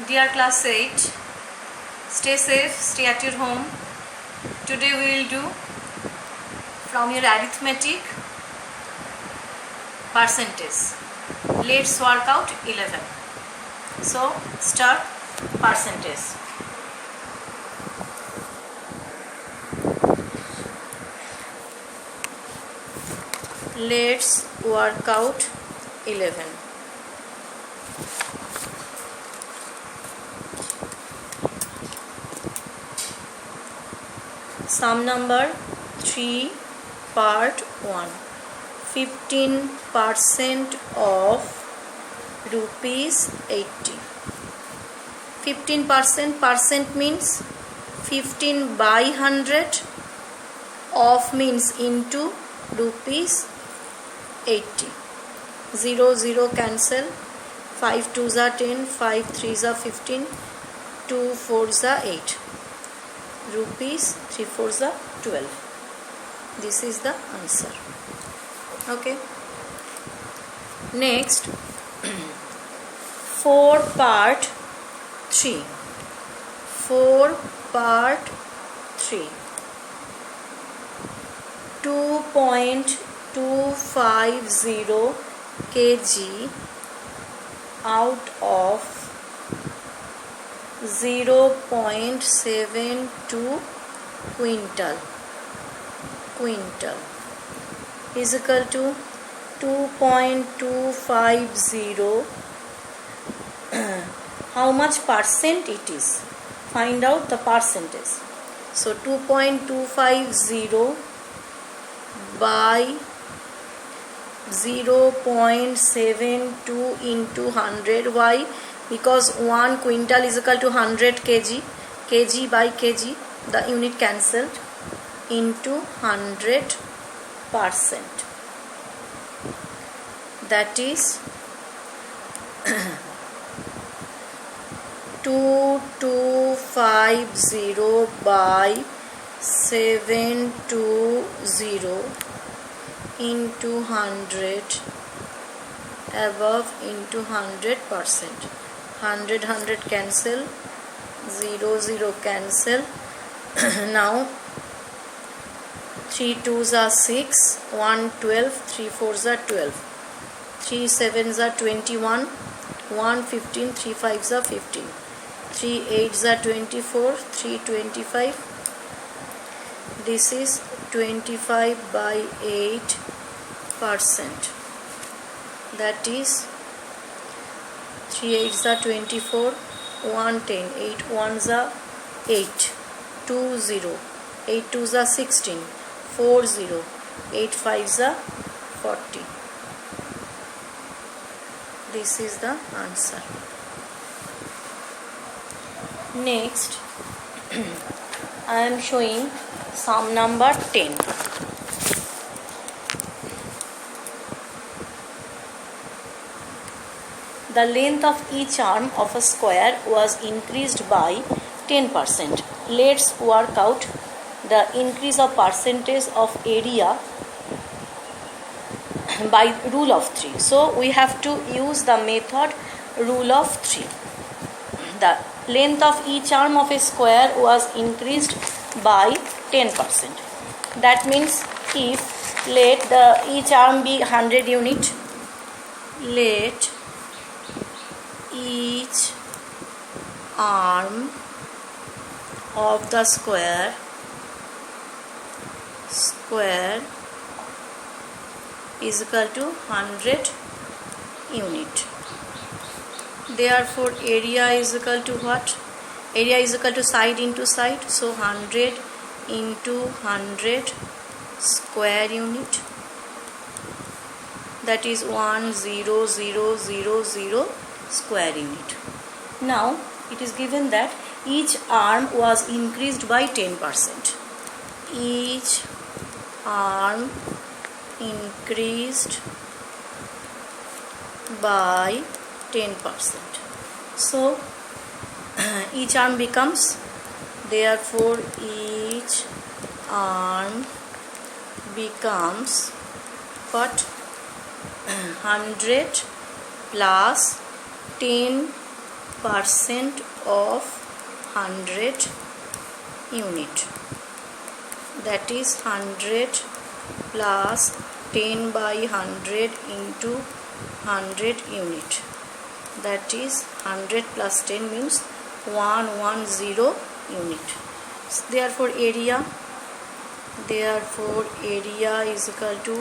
Dear class 8, stay safe, stay at your home. Today we will do from your arithmetic percentage. Let's work out 11. So start percentage. Let's work out 11. Sum number 3 part 1. 15% of rupees 80. 15% means 15 by 100, of means into rupees 80. 0 0 cancel, 5 2s are 10, 5 3s are 15, 2 4s are 8, rupees 3 4s are 12. This is the answer. Okay, next 4 part 3. 4 part 3. 2.250 kg out of 0.72 quintal is equal to 2.250. How much percent it is? Find out the percentage. So 2.250 by 0.72 into 100. Why? Because 1 quintal is equal to 100 kg. Kg by kg, the unit cancelled, into 100%. That is 2250 by 720 into 100, above into 100%. 100 cancel, 0 cancel. Now 3 2s are 6, 1 12, 3 4s are 12, 3 7s are 21, 1 15, 3 5s are 15, 3 8s are 24, 3 25. This is 25 by 8%. That is 3 8s are 24, 1 10, 8 1s are 8, 2 0, 8 2s are 16, 4 0, 8 5s are 40. This is the answer. Next, I am showing sum number 10. The length of each arm of a square was increased by 10%. Let's work out the increase of percentage of area by rule of 3. So we have to use the method rule of 3. The length of each arm of a square was increased by 10%. That means if let each arm be 100 unit, let each arm of the square is equal to 100 unit. Therefore area is equal to what? Area is equal to side into side. So 100 into 100 square unit. That is 10000 square unit. Now it is given that each arm was increased by 10%. Each arm increased by 10%. So each arm becomes, therefore each arm becomes what? 100 plus 10 percent of 100 unit, that is 100 plus 10 by 100 into 100 unit, that is 100 plus 10 means 110 unit. Therefore area is equal to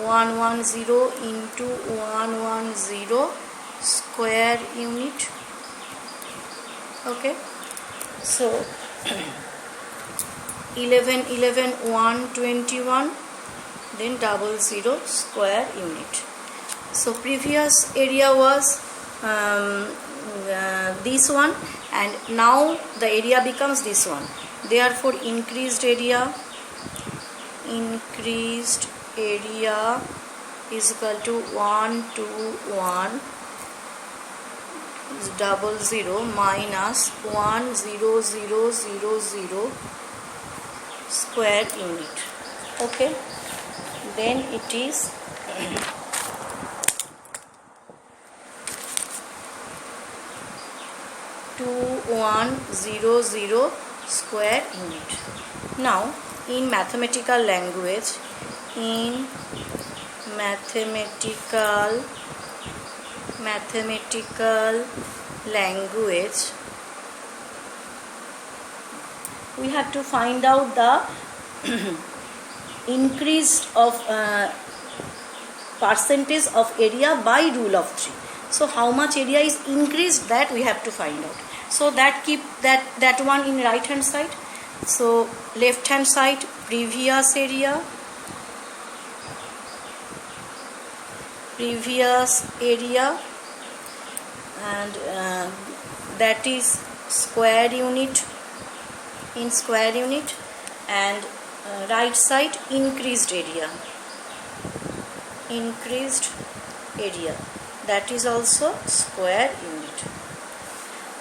110 into 110 square unit. Okay, so 11 121, then 00 square unit. So previous area was this one, and now the area becomes this one. Therefore increased area is equal to 121 00 minus 10000 square unit. Okay, then it is 2100 square unit. Now in mathematical language, we have to find out the increase of percentage of area by rule of 3. So how much area is increased, that we have to find out. So that keep that one in right hand side. So left hand side previous area, and that is square unit, in square unit, and right side increased area, that is also square unit.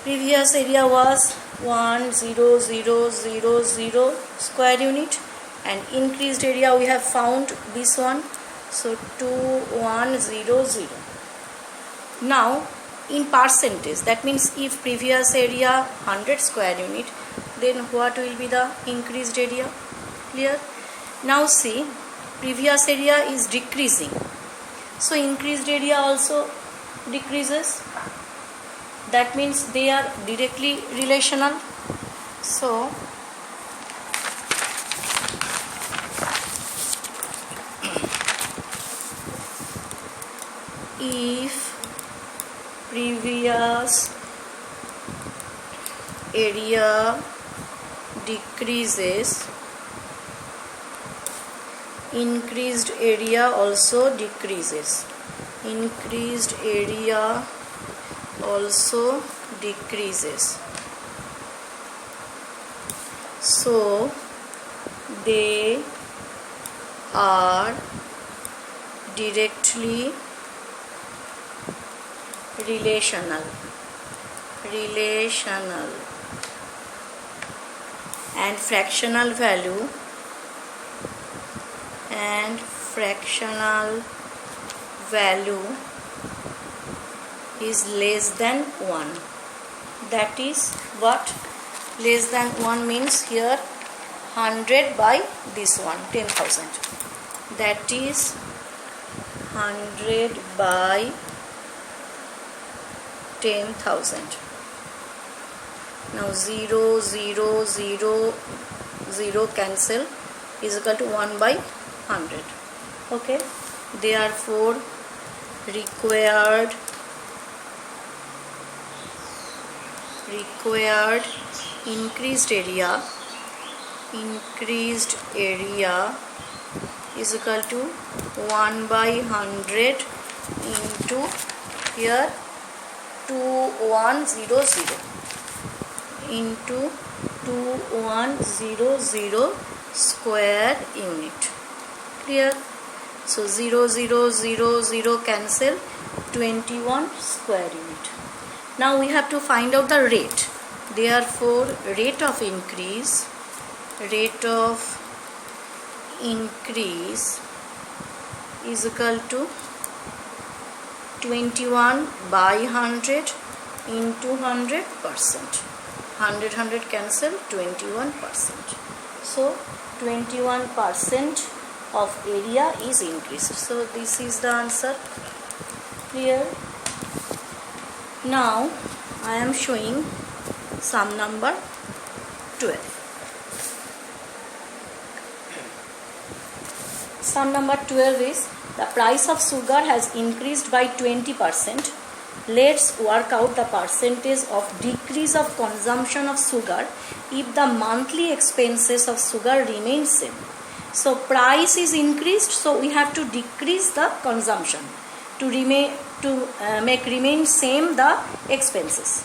Previous area was 10000 square unit, and increased area we have found this one, so 2100. Now in percentage, that means if previous area 100 square unit, then what will be the increased area? Clear? Now see, previous area is decreasing, so increased area also decreases. That means they are directly relational. So if previous area decreases, increased area also decreases. So they are directly relational, and fractional value is less than 1. That is what less than 1 means. Here 100 by this one, 10,000, that is 100 by 10,000. Now 0 0 0 0 cancel, is equal to 1 by 100. Okay, therefore required increased area is equal to 1 by 100 into here 2100 into 2100 square unit. Clear? So 0 0 0 0 cancel, 21 square unit. Now we have to find out the rate. Therefore rate of increase is equal to 21 by 100 into 100%. 100 cancel, 21%. So 21% of area is increased. So this is the answer. Clear? Now I am showing sum number 12. Sum number 12 is the price of sugar has increased by 20%. Let's work out the percentage of decrease of consumption of sugar if the monthly expenses of sugar remain same. So price is increased, so we have to decrease the consumption to make remain same the expenses.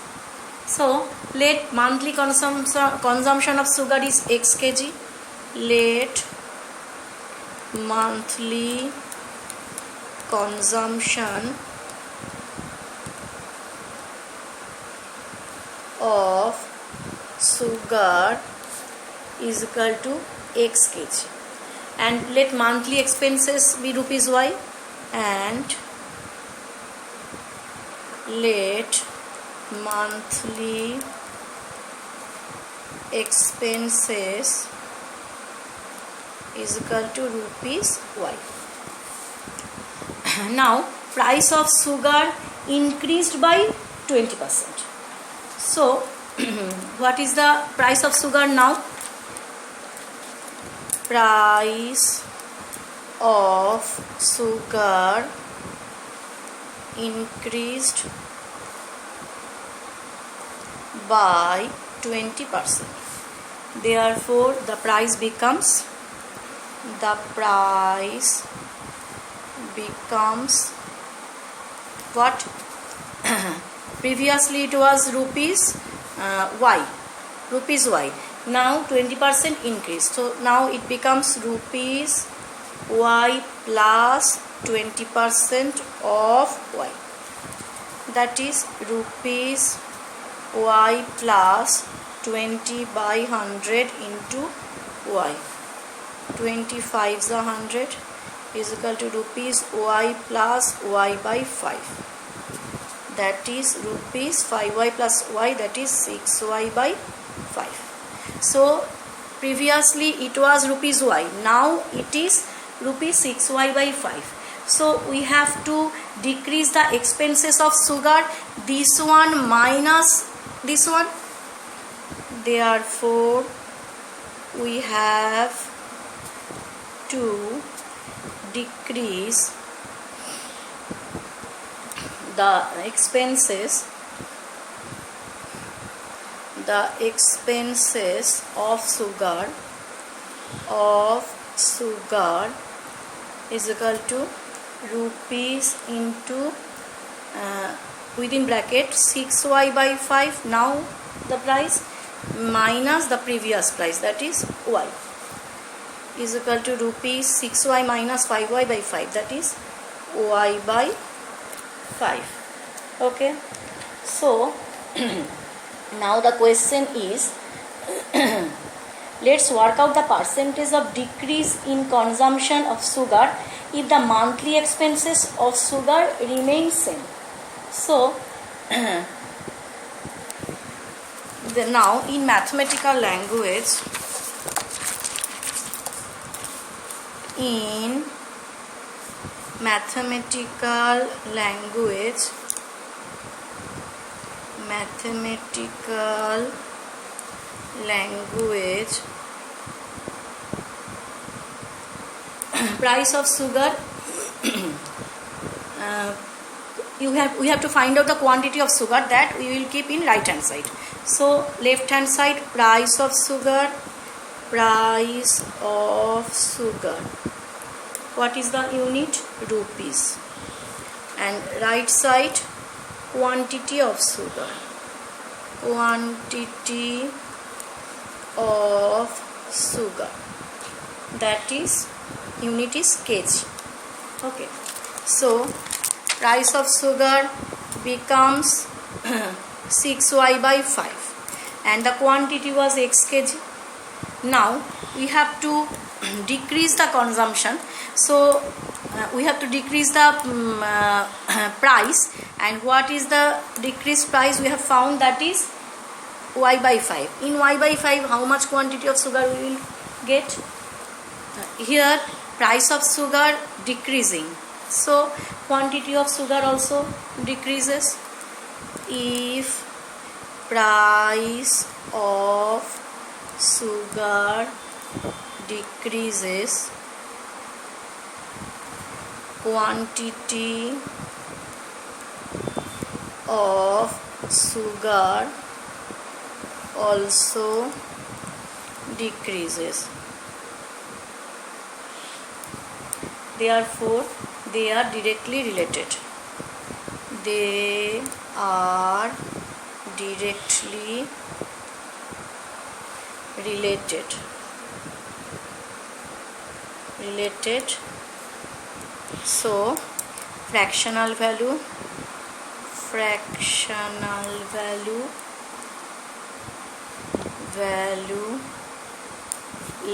So let monthly consumption of sugar is x kg. Let monthly consumption of sugar is equal to x kg, and let monthly expenses be rupees y, and let monthly expenses is equal to rupees y. Now price of sugar increased by 20%. So what is the price of sugar now? Price of sugar increased by 20%. Therefore the price becomes what? Previously it was rupees y. Now 20% increase. So now it becomes rupees y plus 20% of y. That is rupees y plus 20 by 100 into y. 25 is 100 is equal to rupees y plus y by 5. That is rupees 5y plus y, that is 6y by 5. So previously it was rupees y, now it is rupees 6y by 5. So we have to decrease the expenses of sugar, this one minus this one. Therefore we have to decrease the expenses of sugar is equal to rupees into within bracket 6y by 5, now the price, minus the previous price, that is y, is equal to rupees 6y minus 5y by 5, that is y by 5. Okay, so now the question is let's work out the percentage of decrease in consumption of sugar if the monthly expenses of sugar remain same. So now in mathematical language, price of sugar we have to find out the quantity of sugar that we will keep in right hand side. So left hand side, price of sugar, what is the unit? Rupees. And right side, quantity of sugar, that is unit is kg. Okay, so price of sugar becomes 6y by 5 and the quantity was x kg. Now we have to decrease the consumption, so we have to decrease the price. And what is the decreased price we have found? That is y by 5. In y by 5, how much quantity of sugar we will get? Here price of sugar decreasing, so quantity of sugar also decreases. If price of sugar decreases, quantity of sugar also decreases. Therefore, they are directly related. They are directly related. So fractional value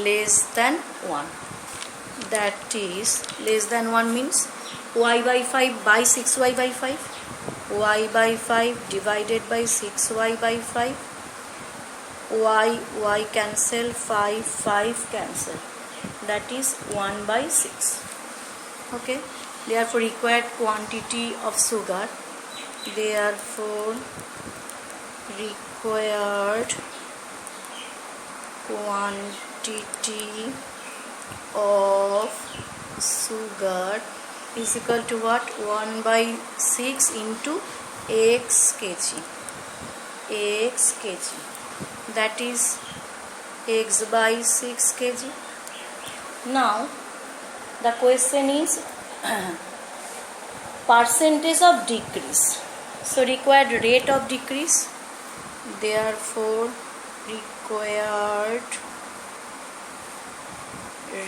less than 1. That is, less than 1 means y by 5 by 6y by 5, y by 5 divided by 6y by 5, y cancel, 5 cancel, that is 1 by 6. Okay, therefore required quantity of sugar, therefore required quantity of sugar is equal to what? 1 by 6 into x kg, that is x by 6 kg. Now the question is percentage of decrease, so required rate of decrease, therefore required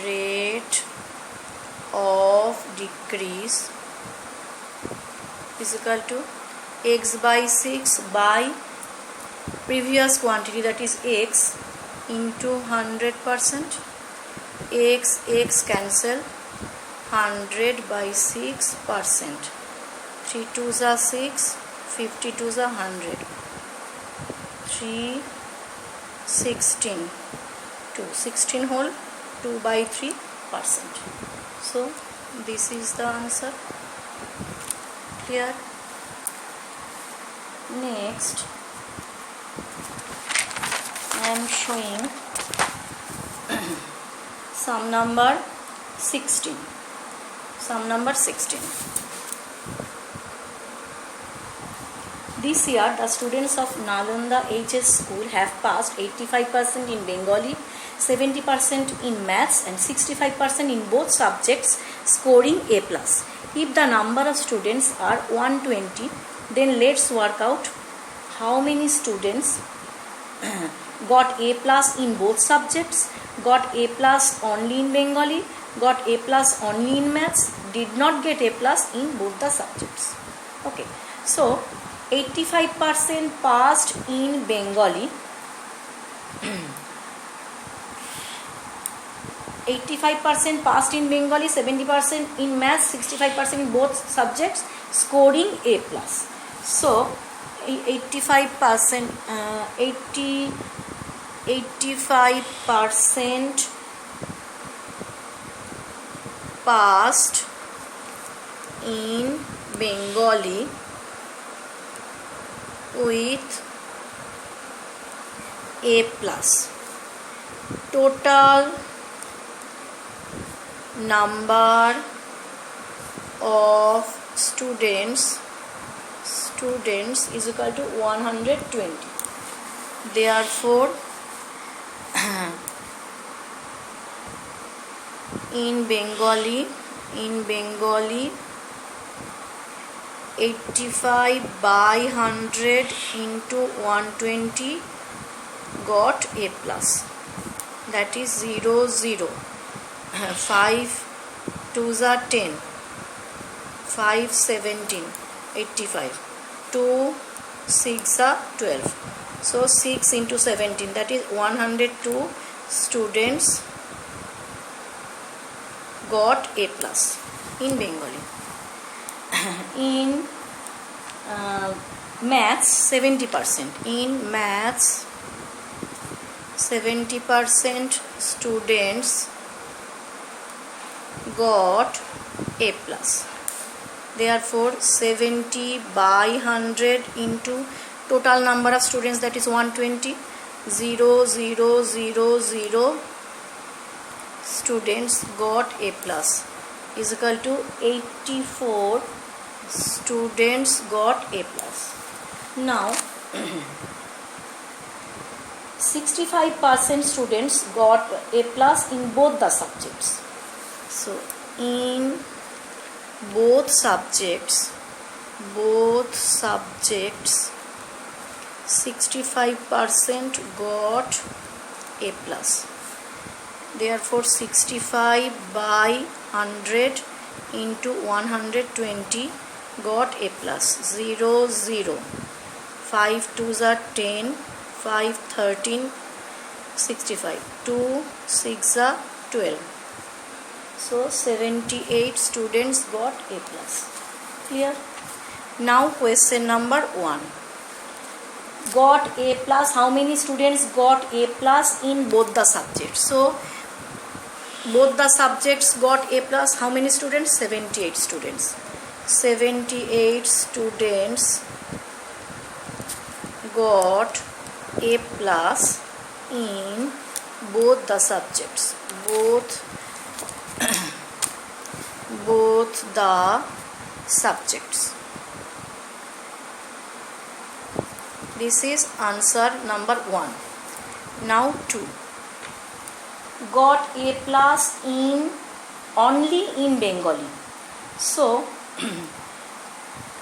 rate of decrease is equal to x by 6 by previous quantity, that is x, into 100%. X cancel, 100 by 6%, 3 2s are 6, 50 2s are 100, 3 16, 16 whole, 2 by 3%. So this is the answer. Clear? Next I am showing sum number 16. This year, the students of Nalanda HS School have passed 85% in Bengali, 70% in maths and 65% in both subjects, scoring A+. If the number of students are 120, then let's work out how many students got A+ in both subjects, got A+ only in Bengali, got A+ only in maths, did not get A+ in both the subjects. Okay, so 85% passed in Bengali, 85% passed in Bengali, 70% in maths, 65% in both subjects, scoring A+. So 85% passed in Bengali with A+. Total number of students is equal to 120. Therefore, in Bengali 85 by 100 into 120 got A+. That is 0 0. 5 2s are 10, 5 17, 85, 2 6 are 12. So 6 into 17, that is 102 students got A plus in Bengali. In maths 70%. In maths 70% students got A plus. Therefore 70 by 100 into total number of students, that is 120. 0, 0, 0, 0 students got A plus is equal to 84 students got A plus. Now 65% students got A plus in both the subjects. So in both subjects 65% got A plus. Therefore 65 by 100 into 120 got A plus. 0, 0. 5 2s are 10. 5 13. 65. 2 6 are 12. So 78 students got A plus. Clear? Now question number 1. Got A plus. How many students got A plus in both the subjects? So both the subjects got A plus. How many students? 78 students. 78 students got A plus in both the subjects. Both the subjects. This is answer number 1. Now 2. Got A plus in only in Bengali. So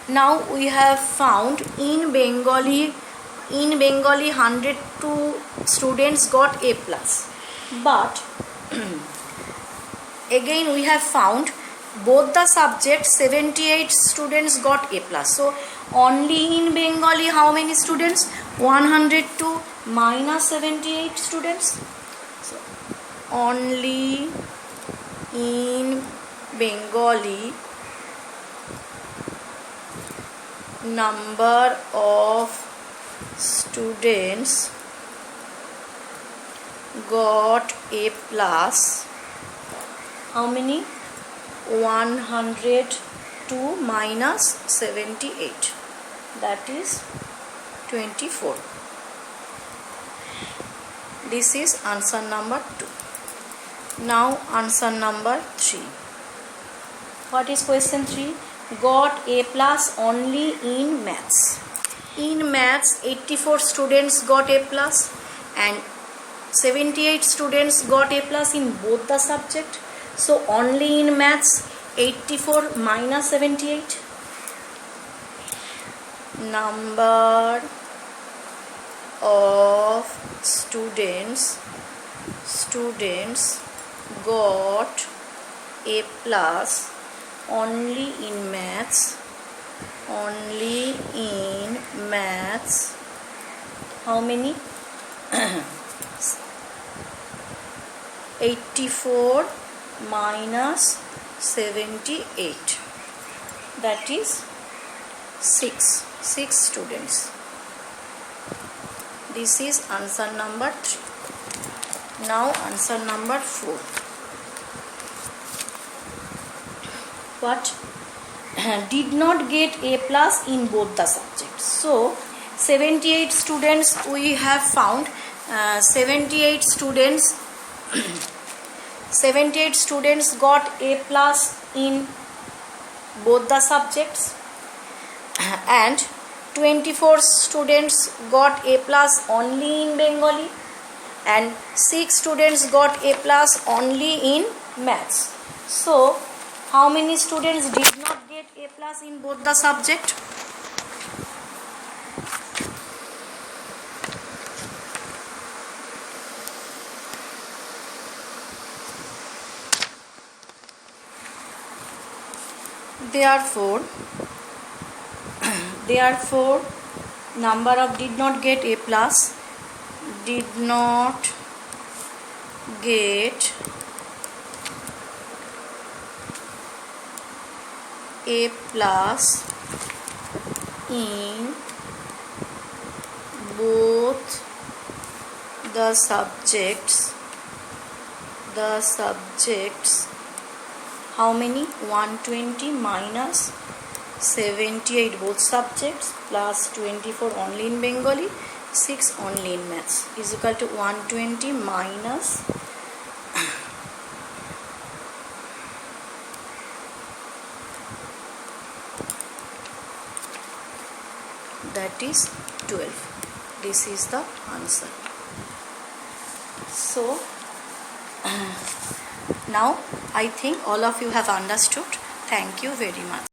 now we have found in Bengali 102 students got A plus. But again we have found both the subjects 78 students got A plus. So only in Bengali how many students? 102 minus 78 students. So only in Bengali number of students got A plus. How many? 102 minus 78, that is 24. This is answer number 2. Now answer number 3. What is question 3? Got A plus only in maths. In maths 84 students got A plus and 78 students got A plus in both the subject. So only in maths 84 minus 78. Number of students got A plus only in maths. How many? 84 minus 78, that is 6 students. This is answer number 3. Now answer number 4. What? Did not get A plus in both the subjects. So 78 students we have found. 78 students got A plus in both the subjects and 24 students got A plus only in Bengali and 6 students got A plus only in maths. So how many students did not get A plus in both the subject? Therefore number of did not get A plus, did not get A plus in both the subjects how many? 120 minus 78 both subjects plus 24 only in Bengali, 6 only in maths is equal to 120 minus that is 12. This is the answer. So now I think all of you have understood. Thank you very much.